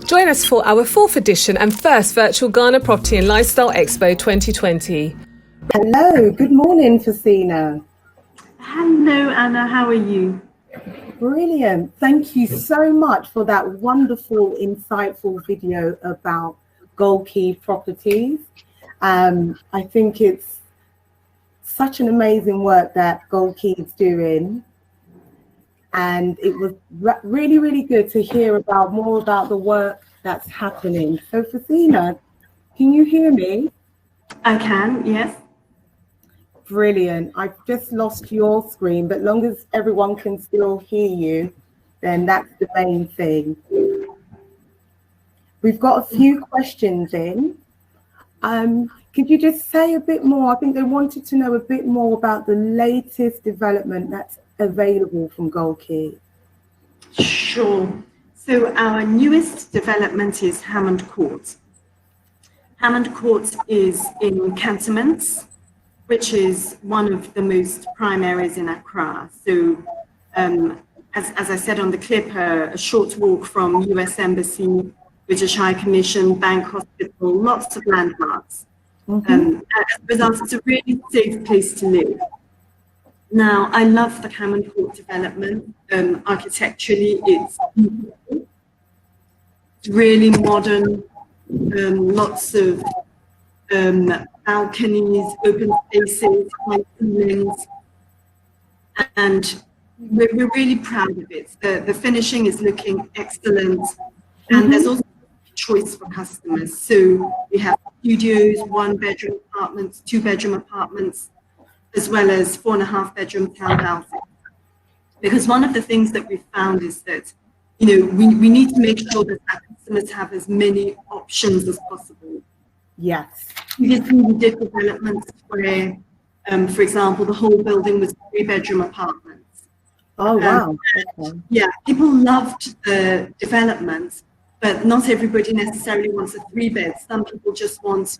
Join us for our 4th edition and first virtual Ghana Property and Lifestyle Expo 2020. Hello, good morning, Fuseina. Hello, Anna, how are you? Brilliant. Thank you so much for that wonderful, insightful video about Goldkey Properties. I think it's such an amazing work that Goldkey is doing. And it was really, really good to hear more about the work that's happening. So, Fuseina, can you hear me? I can, yes. Brilliant. I've just lost your screen, but long as everyone can still hear you, then that's the main thing. We've got a few questions in. Could you just say a bit more? I think they wanted to know a bit more about the latest development that's available from Goldkey. Sure. So our newest development is Hammond Court. Hammond Court is in Cantonments, which is one of the most prime areas in Accra. So as I said on the clip, a short walk from US Embassy, British High Commission, Bank Hospital, lots of landmarks. As a result, it's a really safe place to live. Now, I love the Hammond Court development. Architecturally, it's beautiful. It's really modern, lots of balconies, open spaces, high ceilings, and we're really proud of it. The finishing is looking excellent, and there's also choice for customers. So we have studios, 1-bedroom apartments, 2-bedroom apartments, as well as 4.5-bedroom townhouses. Because one of the things that we've found is that, we need to make sure that our customers have as many options as possible. Yes. Previously, we did developments where, for example, the whole building was 3-bedroom apartments. Oh, wow. Okay. Yeah, people loved the developments, but not everybody necessarily wants a 3-bed. Some people just want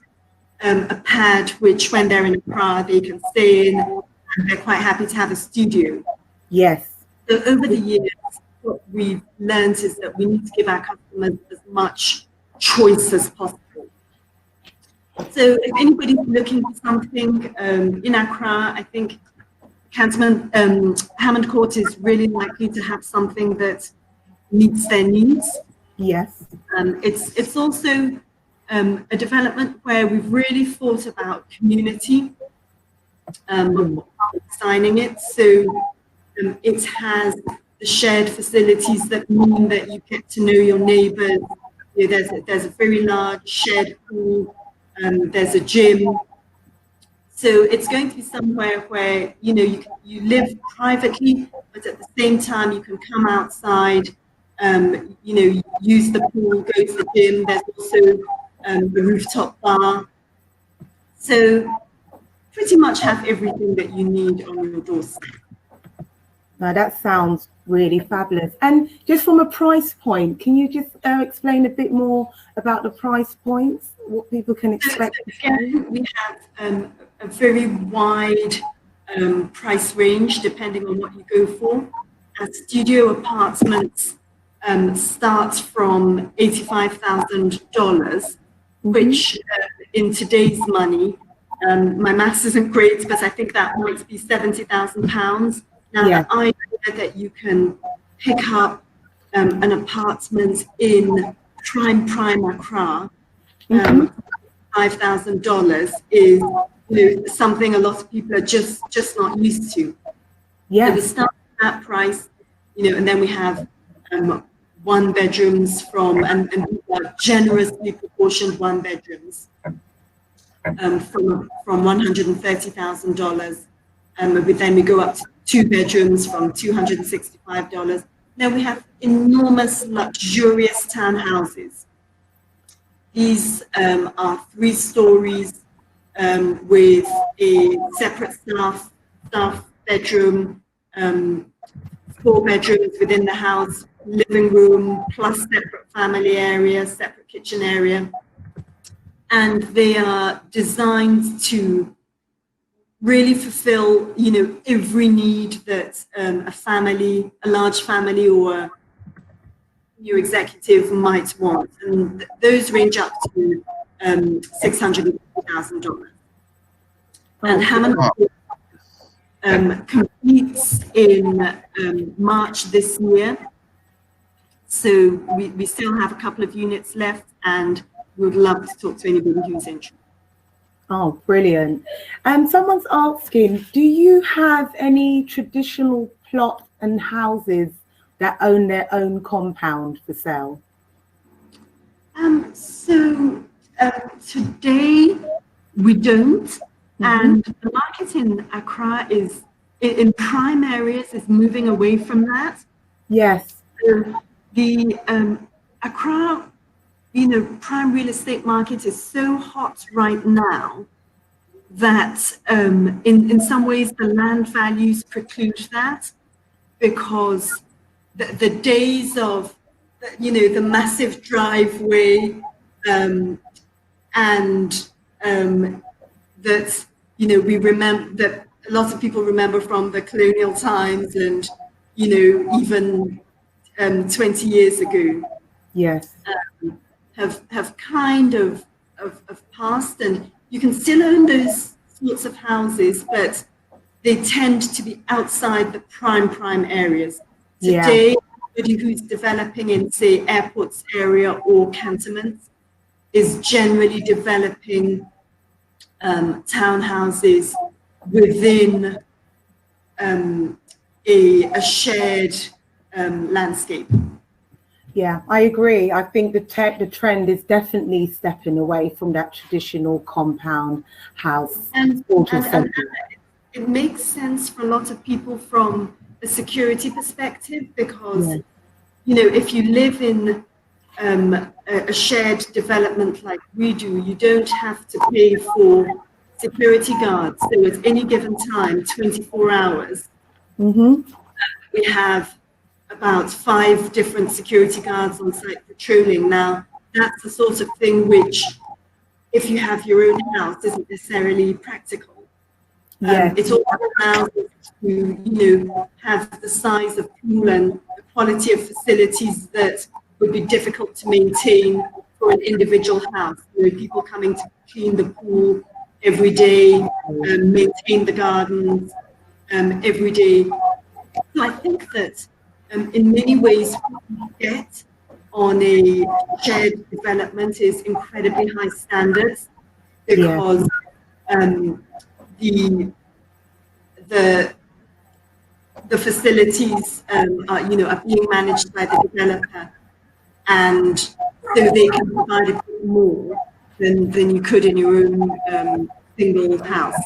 a pad, which when they're in Accra, they can stay in, and they're quite happy to have a studio. Yes. So over the years, what we've learned is that we need to give our customers as much choice as possible. So if anybody's looking for something in Accra, I think Hammond Court is really likely to have something that meets their needs. Yes. It's also a development where we've really thought about community designing it. So it has the shared facilities that mean that you get to know your neighbors. There's a very large shared pool. There's a gym. So it's going to be somewhere where, you live privately, but at the same time, you can come outside, use the pool, go to the gym. There's also the rooftop bar. So pretty much have everything that you need on your doorstep. Now that sounds really fabulous. And just from a price point, can you just explain a bit more about the price points, what people can expect? So again, we have a very wide price range depending on what you go for. Our studio apartments start from $85,000, which in today's money, my maths isn't great, but I think that might be £70,000. Now, the idea that you can pick up an apartment in prime Accra, $5,000 is something a lot of people are just not used to. Yeah. So we start at that price, and then we have 1-bedrooms and generously proportioned 1-bedrooms from $130,000, but then we go up to 2-bedrooms from $265. Now we have enormous, luxurious townhouses. These are 3 stories with a separate staff bedroom, 4 bedrooms within the house, living room, plus separate family area, separate kitchen area. And they are designed to really fulfill, every need that a large family or new executive might want, and those range up to $650,000. And Hammond completes in March this year. So we still have a couple of units left, and we would love to talk to anybody who's interested. Oh, brilliant. Someone's asking, do you have any traditional plots and houses that own their own compound for sale? Today we don't, and the market in Accra is, in prime areas, is moving away from that. Yes. The Accra, prime real estate market is so hot right now that in some ways the land values preclude that, because the days of the massive driveway and that we remember, that a lot of people remember from the colonial times, and even 20 years ago, yes, have kind of passed, and you can still own those sorts of houses, but they tend to be outside the prime areas. Today, anybody who's developing in, say, airports area or cantonments is generally developing townhouses within a shared landscape. Yeah, I agree. I think the trend is definitely stepping away from that traditional compound house. And it makes sense for a lot of people from a security perspective, because if you live in a shared development like we do, you don't have to pay for security guards. So at any given time, 24 hours, we have about 5 different security guards on site patrolling. Now, that's the sort of thing which, if you have your own house, isn't necessarily practical. It also allows us to, have the size of pool and the quality of facilities that would be difficult to maintain for an individual house. People coming to clean the pool every day, maintain the gardens every day. So I think that in many ways, what we get on a shared development is incredibly high standards, because the facilities are being managed by the developer, and so they can provide a bit more than you could in your own single house.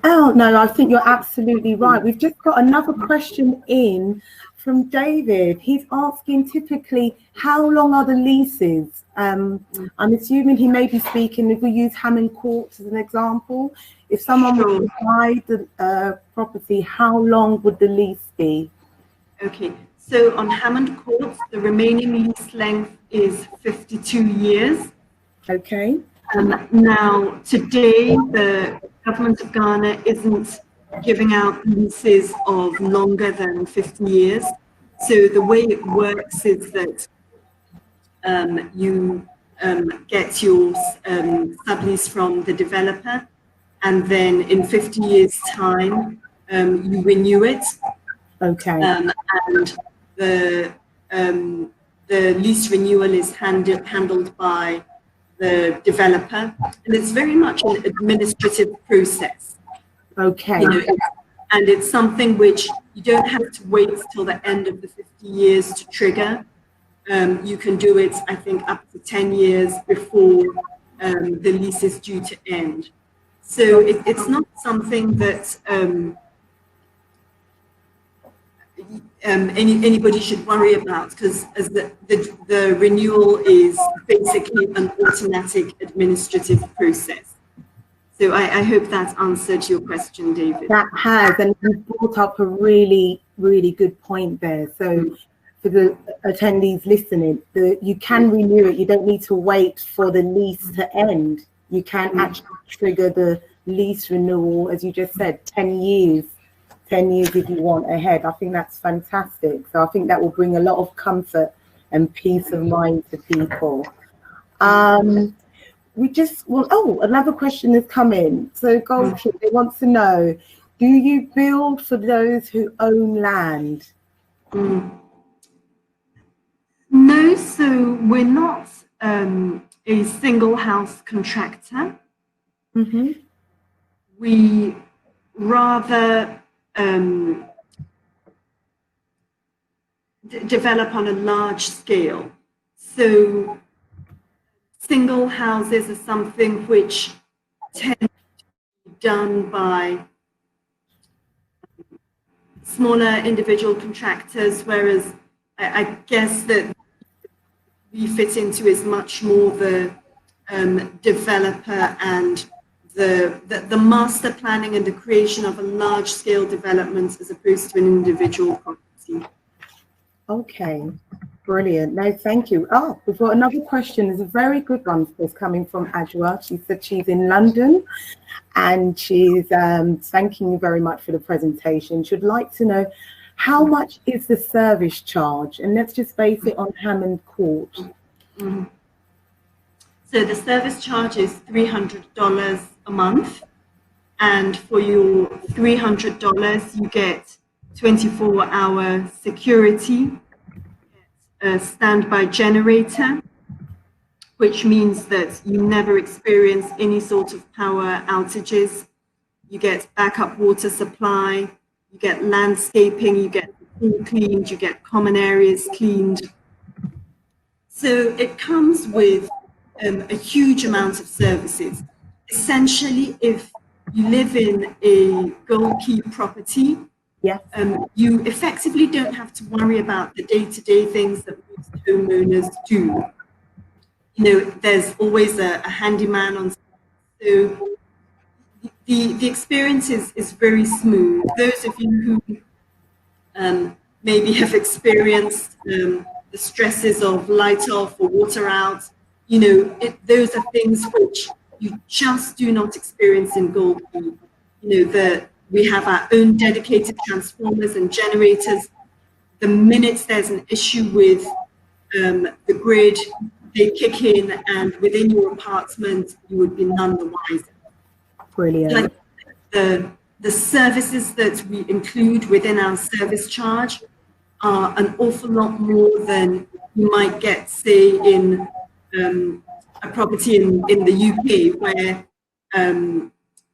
Oh, no, I think you're absolutely right. We've just got another question in from David. He's asking, typically, how long are the leases? I'm assuming he may be speaking, if we use Hammond Court as an example, if someone were to buy the property, how long would the lease be? Okay, so on Hammond Court, the remaining lease length is 52 years. Okay. Now, today, the government of Ghana isn't giving out leases of longer than 50 years. So the way it works is that you get your sublease from the developer, and then in 50 years' time, you renew it. Okay. And the lease renewal is handled by the developer, and it's very much an administrative process. Okay. And it's something which you don't have to wait till the end of the 50 years to trigger. You can do it, I think, up to 10 years before the lease is due to end. So it's not something that anybody should worry about, because as the renewal is basically an automatic administrative process. So I hope that answered your question, David. That has, and you brought up a really, really good point there. So for the attendees listening, you can renew it. You don't need to wait for the lease to end. You can actually trigger the lease renewal, as you just said, 10 years 10 years if you want ahead. I think that's fantastic. So I think that will bring a lot of comfort and peace of mind to people. We just want, another question has come in. So Goldkey, they want to know, do you build for those who own land? No, so we're not a single house contractor. We rather develop on a large scale. So single houses are something which tend to be done by smaller individual contractors, whereas I guess that we fit into is much more the developer and the master planning and the creation of a large scale development as opposed to an individual property. Okay, brilliant. No, thank you. Oh, we've got another question. It's a very good one that's coming from Adwa. She said she's in London and she's thanking you very much for the presentation. She'd like to know, how much is the service charge? And let's just base it on Hammond Court. So the service charge is $300 a month. And for your $300, you get 24-hour security, a standby generator, which means that you never experience any sort of power outages. You get backup water supply, you get landscaping, you get the pool cleaned, you get common areas cleaned. So it comes with a huge amount of services. Essentially, if you live in a Goldkey property, you effectively don't have to worry about the day-to-day things that most homeowners do. You know, there's always a handyman on site. So the experience is very smooth. Those of you who maybe have experienced the stresses of light off or water out, you know, those are things which you just do not experience in Goldkey. You know, we have our own dedicated transformers and generators. The minute there's an issue with the grid, they kick in, and within your apartment, you would be none the wiser. Brilliant. Like the services that we include within our service charge are an awful lot more than you might get, say, in a property in the UK, where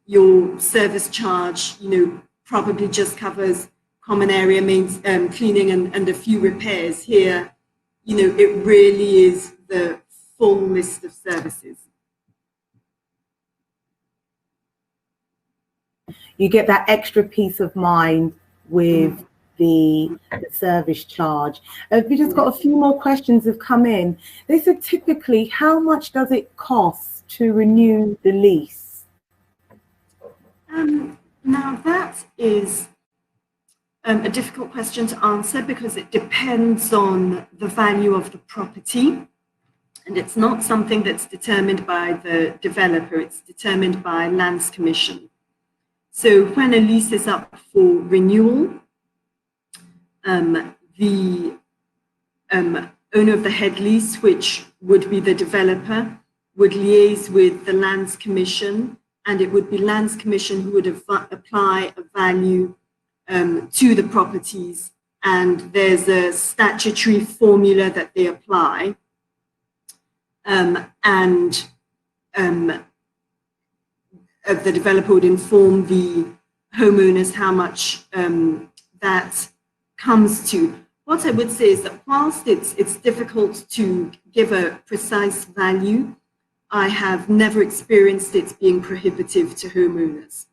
your service charge, you know, probably just covers common area cleaning and a few repairs. Here, you know, it really is the full list of services. You get that extra peace of mind with the service charge. We just got a few more questions have come in. They said, typically, how much does it cost to renew the lease? Now that is a difficult question to answer because it depends on the value of the property, and it's not something that's determined by the developer, it's determined by Lands Commission. So when a lease is up for renewal, the owner of the head lease, which would be the developer, would liaise with the Lands Commission, and it would be Lands Commission who would apply a value to the properties, and there's a statutory formula that they apply, the developer would inform the homeowners how much that comes to. What I would say is that whilst it's difficult to give a precise value, I have never experienced it being prohibitive to homeowners.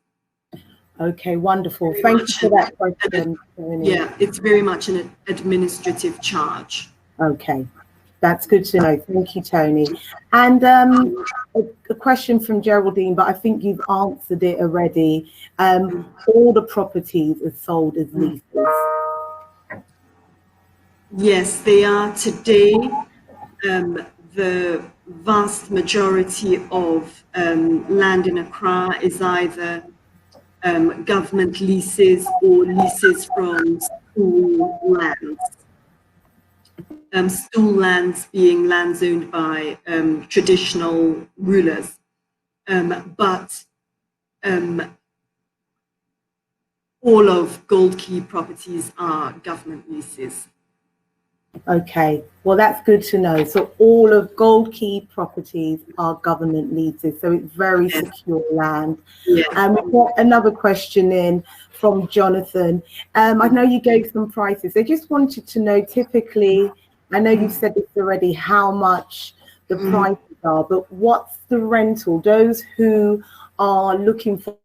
Okay, wonderful. Thank you for that question. Yeah, it's very much an administrative charge. Okay, that's good to know. Thank you, Tony. And a question from Geraldine, but I think you've answered it already. All the properties are sold as leases. Yes, they are today. The vast majority of land in Accra is either government leases or leases from school lands. School lands being lands owned by traditional rulers, but all of Goldkey properties are government leases. Okay, well, that's good to know. So all of Goldkey properties are government leases, so it's very secure land. Yes. We've got another question in from Jonathan. I know you gave some prices. I just wanted to know, typically, I know you've said this already, how much the prices are, but what's the rental? Those who are looking for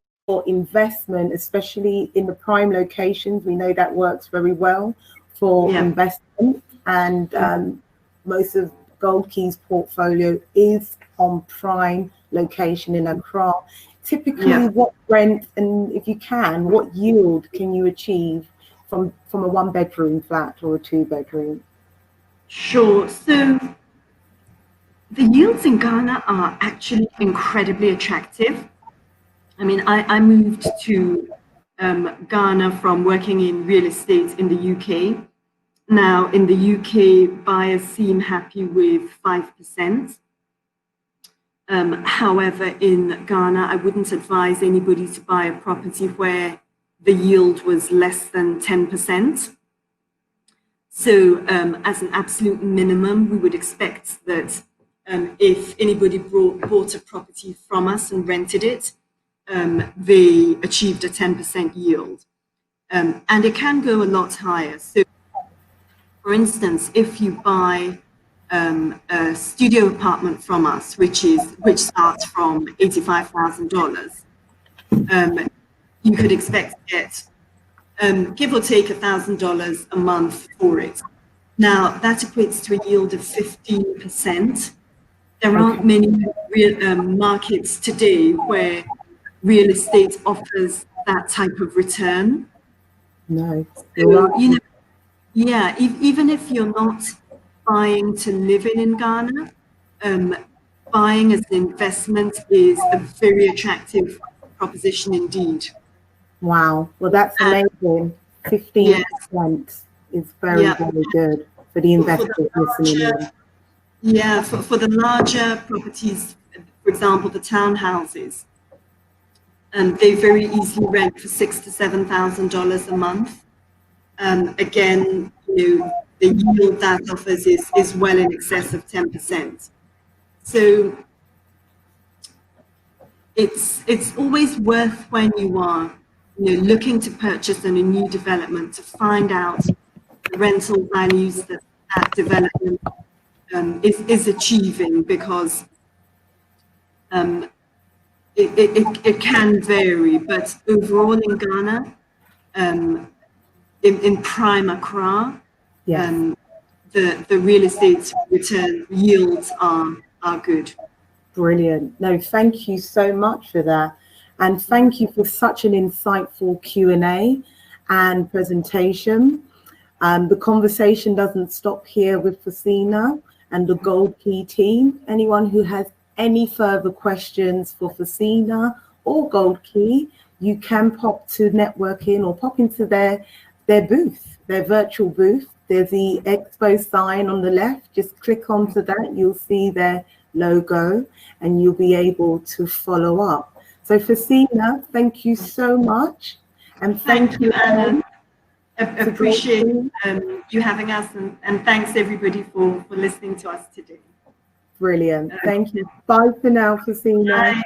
investment, especially in the prime locations, we know that works very well for investment. And most of Goldkey's portfolio is on prime location in Accra. Typically, what rent, and if you can, what yield can you achieve from a 1-bedroom flat or a 2-bedroom? Sure. So the yields in Ghana are actually incredibly attractive. I mean, I moved to Ghana from working in real estate in the UK. Now, in the UK, buyers seem happy with 5%. However, in Ghana, I wouldn't advise anybody to buy a property where the yield was less than 10%. So as an absolute minimum, we would expect that if anybody bought a property from us and rented it, they achieved a 10% yield. And it can go a lot higher. So, for instance, if you buy a studio apartment from us, which starts from $85,000, you could expect to get give or take $1,000 a month for it. Now that equates to a yield of 15%. There aren't many markets today where real estate offers that type of return. No. So, even if you're not buying to live in Ghana, buying as an investment is a very attractive proposition indeed. Wow. Well, that's amazing. 15% is very, very good for the investors listening in. Yeah, for the larger properties, for example, the townhouses, they very easily rent for $6,000 to $7,000 a month. Again, the yield that offers is well in excess of 10%. So it's always worth, when you are looking to purchase in a new development, to find out the rental values that development is achieving, because it can vary, but overall in Ghana, in prime Accra, the real estate return yields are good. Brilliant. No, thank you so much for that. And thank you for such an insightful Q&A and presentation. The conversation doesn't stop here with Fuseina and the Goldkey team. Anyone who has any further questions for Fuseina or Goldkey, you can pop to networking or pop into their booth, their virtual booth. There's the expo sign on the left. Just click onto that. You'll see their logo and you'll be able to follow up. So Fuseina, thank you so much. And thank you, Anna. Appreciate you having us, and thanks everybody for listening to us today. Brilliant. Thank you. Bye for now, Fuseina. Bye.